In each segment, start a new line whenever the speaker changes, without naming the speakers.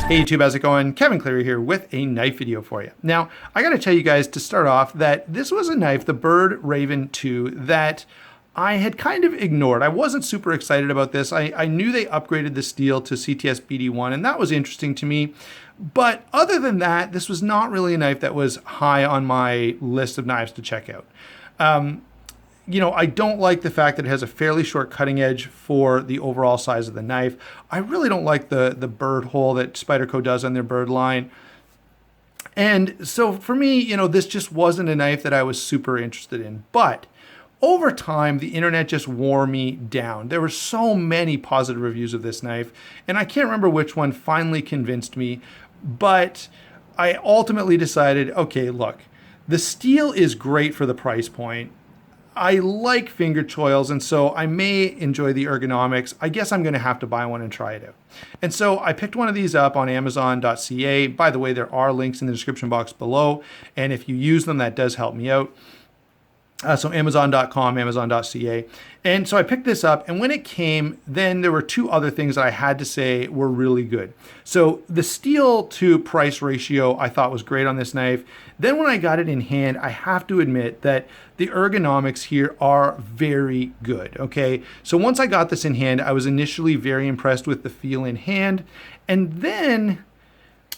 Hey YouTube, how's it going? Kevin Cleary here with a knife video for you. Now, I gotta tell you guys to start off that this was a knife, the Byrd Raven 2, that I had kind of ignored. I wasn't super excited about this. I knew they upgraded the steel to CTS BD1, and that was interesting to me. But other than that, this was not really a knife that was high on my list of knives to check out. You know, I don't like the fact that it has a fairly short cutting edge for the overall size of the knife. I really don't like the bird hole that Spyderco does on their Byrd line. And so for me, you know, this just wasn't a knife that I was super interested in. But over time, the internet just wore me down. There were so many positive reviews of this knife, and I can't remember which one finally convinced me, but I ultimately decided, okay, look, the steel is great for the price point. I like finger choils, and so I may enjoy the ergonomics. I guess I'm going to have to buy one and try it out. And so I picked one of these up on Amazon.ca. By the way, there are links in the description box below, and if you use them, that does help me out. So Amazon.com, Amazon.ca. And so I picked this up, and when it came, then there were two other things that I had to say were really good. So the steel to price ratio I thought was great on this knife. Then when I got it in hand, I have to admit that the ergonomics here are very good, okay? So once I got this in hand, I was initially very impressed with the feel in hand, and then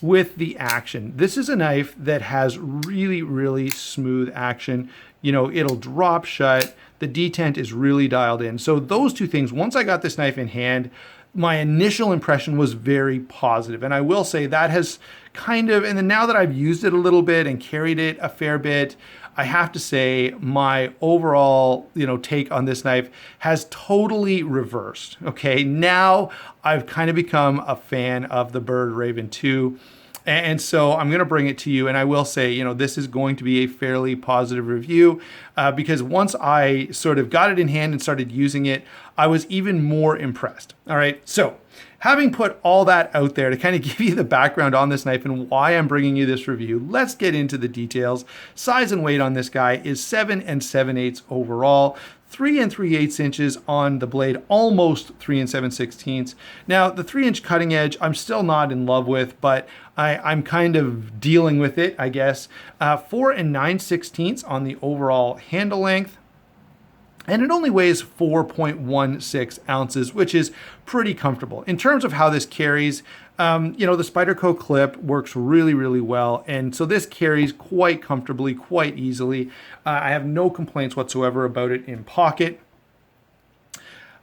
with the action. This is a knife that has really, really smooth action. You know, it'll drop shut. The detent is really dialed in. So those two things, once I got this knife in hand, my initial impression was very positive. And I will say that has kind of, and then now that I've used it a little bit and carried it a fair bit, I have to say my overall, you know, take on this knife has totally reversed. Okay, now I've kind of become a fan of the Byrd Raven 2. And so I'm going to bring it to you, and I will say, you know, this is going to be a fairly positive review because once I sort of got it in hand and started using it, I was even more impressed. All right, so having put all that out there to kind of give you the background on this knife and why I'm bringing you this review, let's get into the details. Size and weight on this guy is 7 7/8 overall. 3 3/8 inches on the blade, almost 3 7/16. Now, the 3-inch cutting edge, I'm still not in love with, but I'm kind of dealing with it, I guess. 4 9/16 on the overall handle length. And it only weighs 4.16 ounces, which is pretty comfortable. In terms of how this carries, you know, the Spyderco clip works really, really well. And so this carries quite comfortably, quite easily. I have no complaints whatsoever about it in pocket.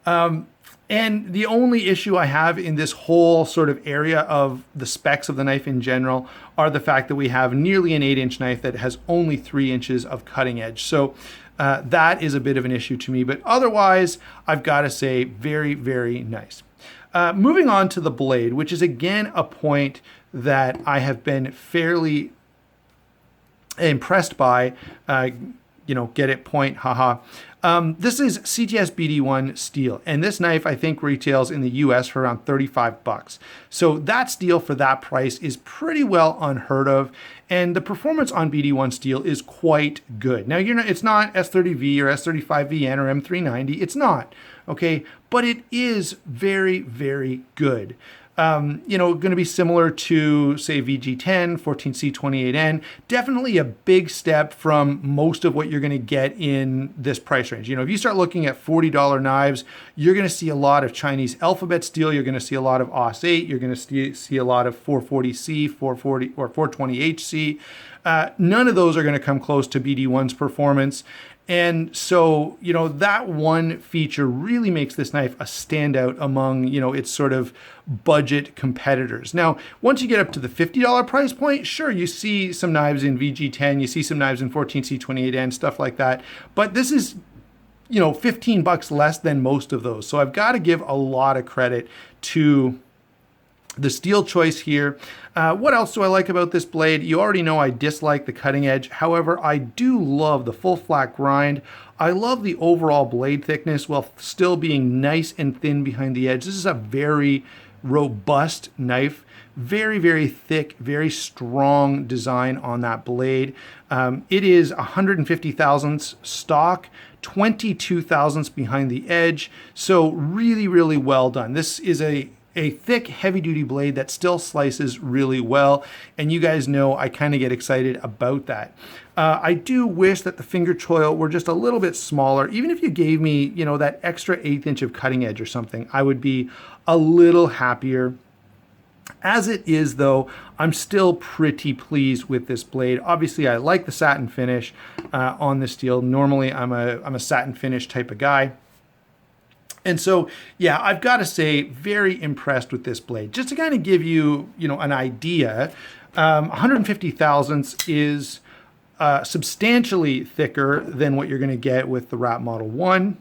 And the only issue I have in this whole sort of area of the specs of the knife in general are the fact that we have nearly an 8-inch knife that has only 3 inches of cutting edge. So that is a bit of an issue to me, but otherwise, I've got to say very, very nice. Moving on to the blade, which is again a point that I have been fairly impressed by. You know, get it, point, haha. This is CTS BD1 steel, and this knife I think retails in the US for around 35 bucks. So that steel for that price is pretty well unheard of, and the performance on BD1 steel is quite good. Now, it's not S30V or S35VN or M390, it's not, okay? But it is very, very good. You know, going to be similar to, say, VG10, 14C28N. Definitely a big step from most of what you're going to get in this price range. You know, if you start looking at $40 knives, you're going to see a lot of Chinese alphabet steel. You're going to see a lot of AUS 8. You're going to see a lot of 440C, 440 or 420HC. None of those are going to come close to BD1's performance. And so, you know, that one feature really makes this knife a standout among, you know, its sort of budget competitors. Now, once you get up to the $50 price point, sure, you see some knives in VG10, you see some knives in 14C28N, stuff like that. But this is, you know, 15 bucks less than most of those. So I've got to give a lot of credit to the steel choice here. What else do I like about this blade? You already know I dislike the cutting edge. However, I do love the full flat grind. I love the overall blade thickness while still being nice and thin behind the edge. This is a very robust knife. Very, very thick, very strong design on that blade. It is 150 thousandths stock, 22 thousandths behind the edge. So really, really well done. This is a a thick, heavy-duty blade that still slices really well, and you guys know I kind of get excited about that. I do wish that the finger choil were just a little bit smaller. Even if you gave me, you know, that extra 1/8 inch of cutting edge or something, I would be a little happier. As it is, though, I'm still pretty pleased with this blade. Obviously, I like the satin finish on this steel. Normally, I'm a satin finish type of guy. And so, yeah, I've got to say, very impressed with this blade. Just to kind of give you, you know, an idea, 150 thousandths is substantially thicker than what you're going to get with the Rat Model 1.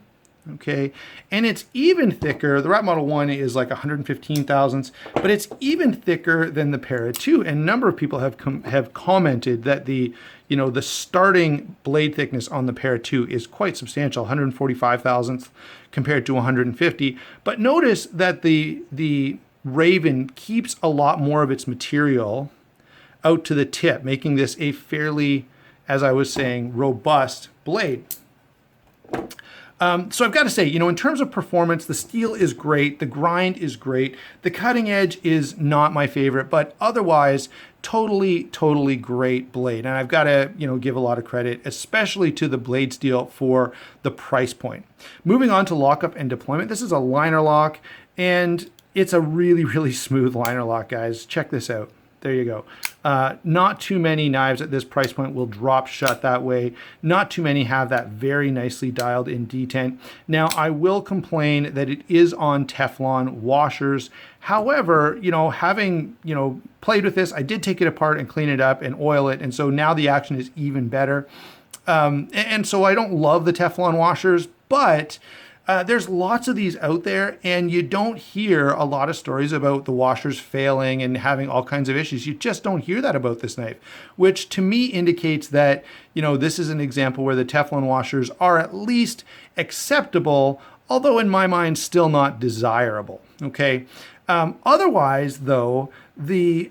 Okay, and it's even thicker. The Rat Model 1 is like 115 thousandths, but it's even thicker than the Para 2. And a number of people have commented that the starting blade thickness on the Para 2 is quite substantial, 145 thousandths compared to 150. But notice that the Raven keeps a lot more of its material out to the tip, making this a fairly, as I was saying, robust blade. So I've got to say, you know, in terms of performance, the steel is great, the grind is great, the cutting edge is not my favorite, but otherwise, totally great blade. And I've got to, you know, give a lot of credit, especially to the blade steel for the price point. Moving on to lockup and deployment, this is a liner lock, and it's a really smooth liner lock, guys. Check this out. There you go. Not too many knives at this price point will drop shut that way. Not too many have that very nicely dialed in detent. Now, I will complain that it is on Teflon washers. However, you know, having, you know, played with this, I did take it apart and clean it up and oil it. And so now the action is even better. And so I don't love the Teflon washers, but there's lots of these out there, and you don't hear a lot of stories about the washers failing and having all kinds of issues. You just don't hear that about this knife, which to me indicates that, you know, this is an example where the Teflon washers are at least acceptable, although in my mind still not desirable. Okay. Otherwise, though, the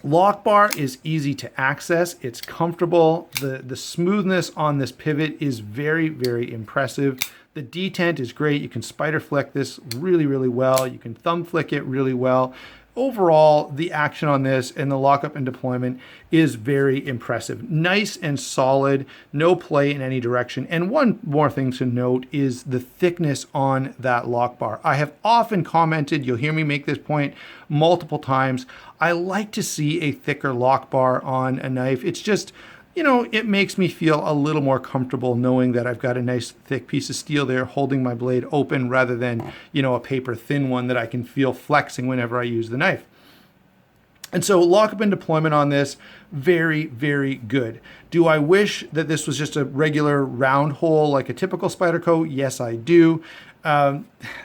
lock bar is easy to access. It's comfortable. The smoothness on this pivot is very impressive. The detent is great. You can spider flick this really well. You can thumb flick it really well. Overall, the action on this and the lockup and deployment is very impressive. Nice and solid, no play in any direction. And one more thing to note is the thickness on that lock bar. I have often commented, you'll hear me make this point multiple times, I like to see a thicker lock bar on a knife. It's just, you know, it makes me feel a little more comfortable knowing that I've got a nice thick piece of steel there holding my blade open rather than, you know, a paper thin one that I can feel flexing whenever I use the knife. And so lockup and deployment on this, very good. Do I wish that this was just a regular round hole like a typical Spyderco? Yes, I do.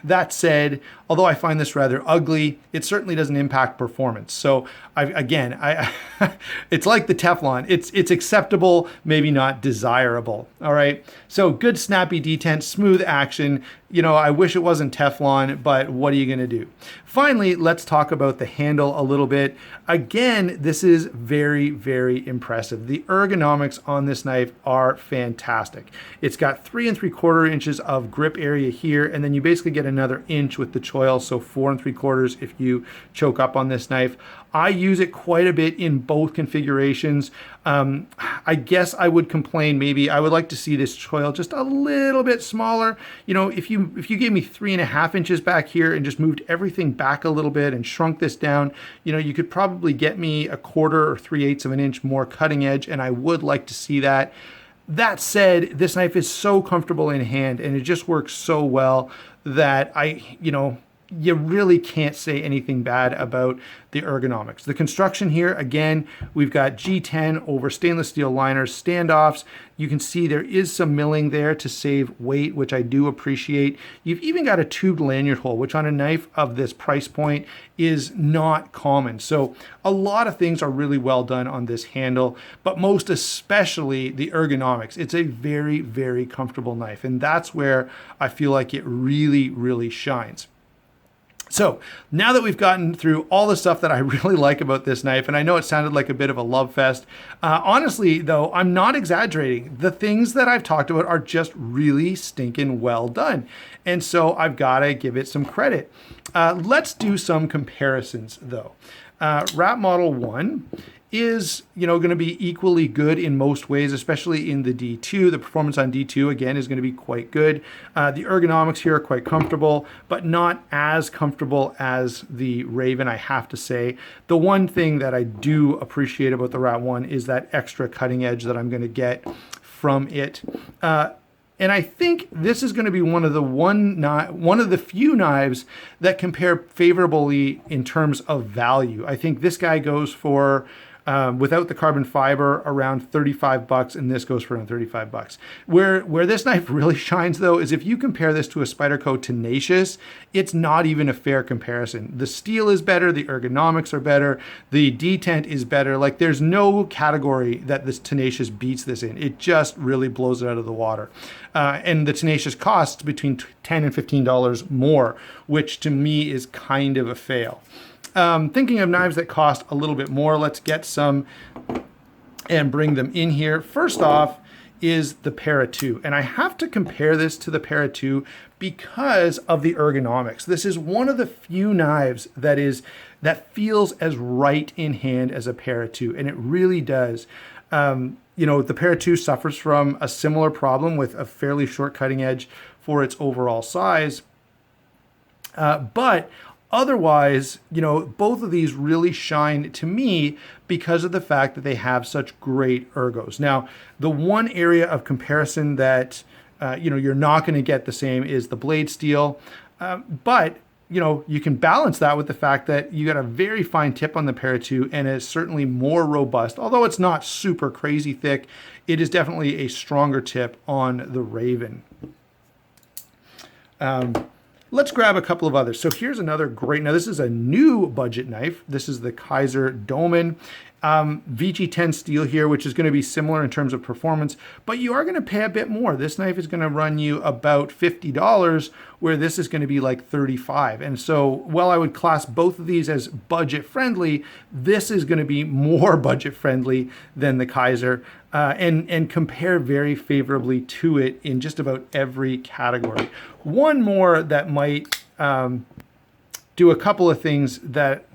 That said, although I find this rather ugly, it certainly doesn't impact performance. So it's like the Teflon. It's acceptable, maybe not desirable. All right. So good snappy detent, smooth action. You know, I wish it wasn't Teflon, but what are you going to do? Finally, let's talk about the handle a little bit. Again, this is very impressive. The ergonomics on this knife are fantastic. It's got 3 3/4 inches of grip area here, and then you basically get another inch with the choil, so 4 3/4 if you choke up on this knife. I use it quite a bit in both configurations. I guess I would complain, maybe I would like to see this choil just a little bit smaller. You know, if you gave me 3.5 inches back here and just moved everything back a little bit and shrunk this down, you know, you could probably get me 1/4 or 3/8 of an inch more cutting edge, and I would like to see that. That said, this knife is so comfortable in hand and it just works so well that you really can't say anything bad about the ergonomics. The construction here, again, we've got G10 over stainless steel liners, standoffs. You can see there is some milling there to save weight, which I do appreciate. You've even got a tubed lanyard hole, which on a knife of this price point is not common. So a lot of things are really well done on this handle, but most especially the ergonomics. It's a very comfortable knife, and that's where I feel like it really shines. So now that we've gotten through all the stuff that I really like about this knife, and I know it sounded like a bit of a love fest, honestly though, I'm not exaggerating. The things that I've talked about are just really stinking well done. And so I've got to give it some credit. Let's do some comparisons though. Rat Model 1 is, going to be equally good in most ways, especially in the D2. The performance on D2, again, is going to be quite good. The ergonomics here are quite comfortable, but not as comfortable as the Raven, I have to say. The one thing that I do appreciate about the Rat 1 is that extra cutting edge that I'm going to get from it. And I think this is going to be one of the few knives that compare favorably in terms of value. I think this guy goes for, without the carbon fiber, around $35, and this goes for around $35. Where this knife really shines though is if you compare this to a Spyderco Tenacious, it's not even a fair comparison. The steel is better, the ergonomics are better, the detent is better. Like, there's no category that this Tenacious beats this in. It just really blows it out of the water. And the Tenacious costs between $10 and $15 more, which to me is kind of a fail. Thinking of knives that cost a little bit more, let's get some and bring them in here. First off is the Para 2, and I have to compare this to the Para 2 because of the ergonomics. This is one of the few knives that feels as right in hand as a Para 2, and it really does. The Para 2 suffers from a similar problem with a fairly short cutting edge for its overall size, but otherwise, both of these really shine to me because of the fact that they have such great ergos. Now, the one area of comparison that, you're not going to get the same is the blade steel. But you can balance that with the fact that you got a very fine tip on the Para 2 and it's certainly more robust. Although it's not super crazy thick, it is definitely a stronger tip on the Raven. Let's grab a couple of others. So here's another great, now this is a new budget knife. This is the Kaiser Domen. VG10 steel here, which is going to be similar in terms of performance, but you are going to pay a bit more. This knife is going to run you about $50, where this is going to be like $35. And so while I would class both of these as budget friendly, this is going to be more budget friendly than the Kaiser, and compare very favorably to it in just about every category. One more that might do a couple of things that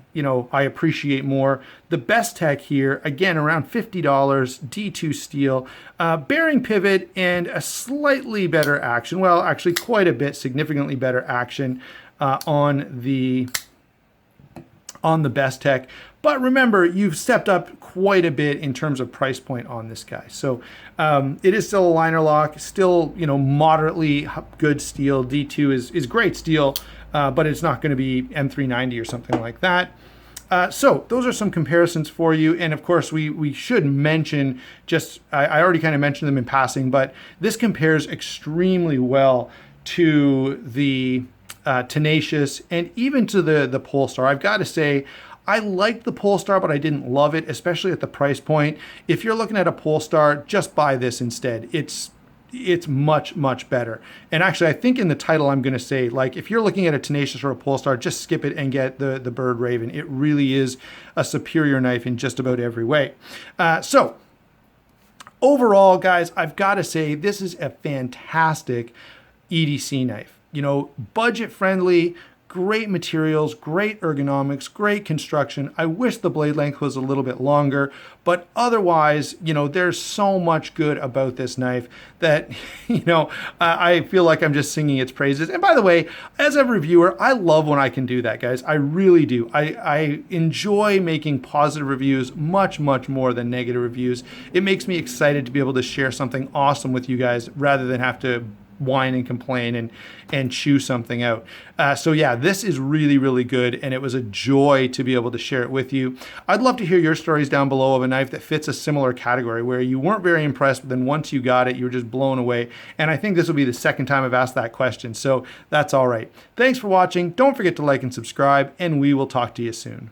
I appreciate more. The Best Tech here, again, around $50, D2 steel, bearing pivot, and a slightly better action. Well, actually quite a bit, significantly better action on the Best Tech. But remember, you've stepped up quite a bit in terms of price point on this guy. So it is still a liner lock, still, moderately good steel. D2 is great steel, but it's not going to be M390 or something like that. So those are some comparisons for you. And of course, we should mention, I already kind of mentioned them in passing, but this compares extremely well to the Tenacious and even to the Polestar. I've got to say, I liked the Polestar, but I didn't love it, especially at the price point. If you're looking at a Polestar, just buy this instead. It's much, much better. And actually, I think in the title, I'm going to say, like, if you're looking at a Tenacious or a Polestar, just skip it and get the Byrd Raven. It really is a superior knife in just about every way. So overall, guys, I've got to say, this is a fantastic EDC knife. Budget friendly, great materials, great ergonomics, great construction. I wish the blade length was a little bit longer, but otherwise, there's so much good about this knife that, I feel like I'm just singing its praises. And by the way, as a reviewer, I love when I can do that, guys. I really do. I enjoy making positive reviews much, much more than negative reviews. It makes me excited to be able to share something awesome with you guys rather than have to whine and complain and chew something out. So yeah, this is really, really good, and it was a joy to be able to share it with you. I'd love to hear your stories down below of a knife that fits a similar category where you weren't very impressed, but then once you got it, you were just blown away. And I think this will be the second time I've asked that question, so that's all right. Thanks for watching. Don't forget to like and subscribe, and we will talk to you soon.